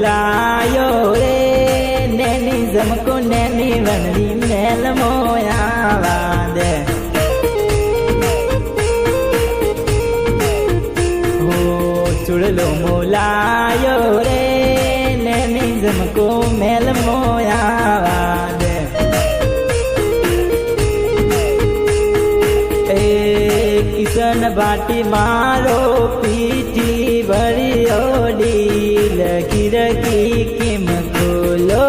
मोलायो रे नैनी जमको नैनी वनरी मेल मोयावा दे हो चुड़लो मोलायो रे नैनी जमको मेल मोयावा दे किसन बाटी मारो पीठी भरी ओडी लगी रगी किम खोलो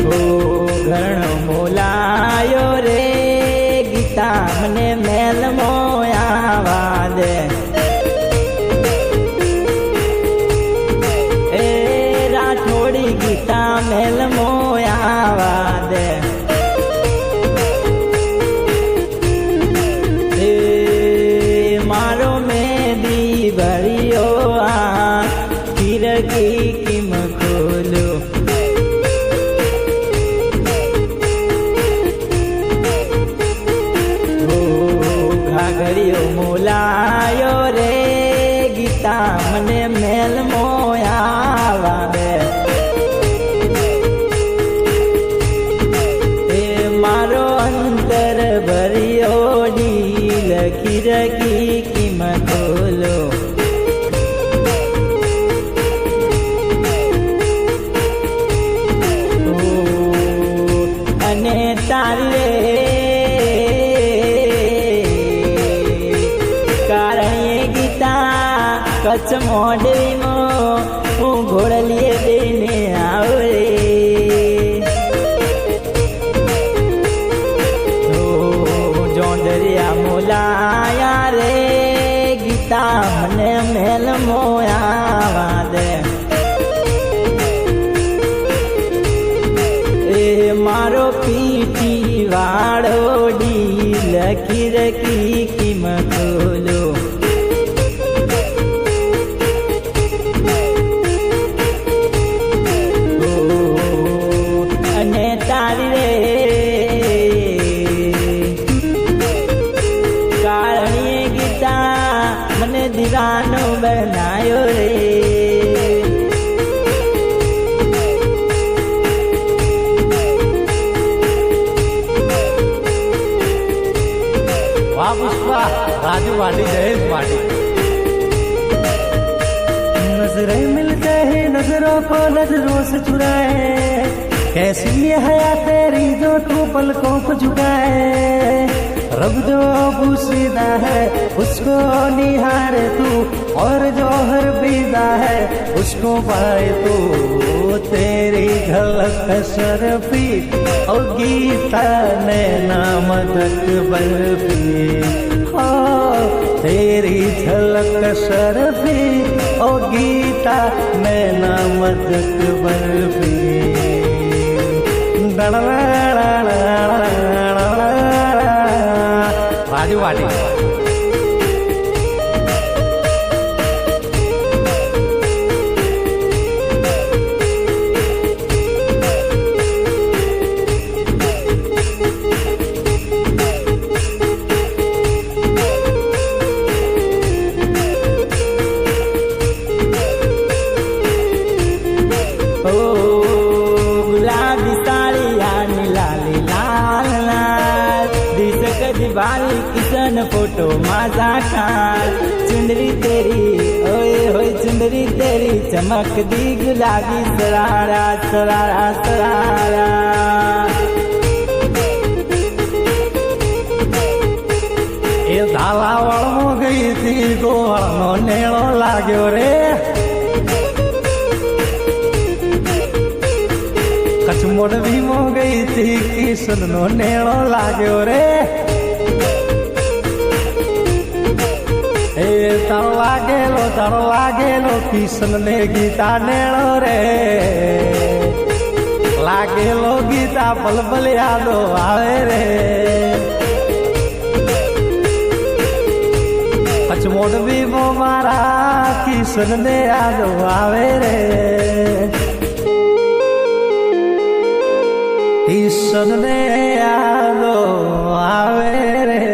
हो घरणो मोलायो रे गीता मने मेल मोयावा दे ए राठोड़ी गीता मेल मोयावा दे मारो में दी भरियो खिड़की किम खोलो हो घाघरियो मोलायो रे गीता मने मेल मोयावा दे मारो अंतर भरियो ढील खिड़की किम खोलो अने तारे कारण ये गीता कच्छ मोडवी मो हूँ घोड़लिए देने आवरे दरिया मोलाया रे गीता मने मेल मोयावा दे ए मारो पीठी वाड़ो ढील खिड़की किम खोलो अने तारी रे मने दीवानो बनायो रे वाह पुष्पा राजू वाटी जयेश वाटी नजरें मिलते ही नजरों को नजरों से चुराए कैसी ये हया तेरी जो तू पलकों को झुकाए रब जो बूसीदा है उसको निहारे तू और जो हर बीदा है उसको पाए तू तेरी झलक शर्फी और गीता ने नाम तक बर्फी हो तेरी झलक शर्फी और गीता ने नाम तक बर्फी राजू वाटी गुलाबी साड़ी आनी लाली लाल लाल दिसक दिवाली किसन फोटो माझा खाल चुंदरी तेरी ओए होए चुंदरी तेरी चमक दी गुलाबी सरारा सरारा सरारा ये धाला वळमो गई थी गोळनो नेळो लाग्यो रे कचमोड़ भी मो गई थी किसन नो नेड़ो लाग्यो रे ए तड़ लागेलो किसन ने गीता नेड़ो रे लागेलो गीता पल पल यादो आवे रे कचमोड़ भी मो मारा किसन ने यादो आवे रे किसन ने यादो आवे रे।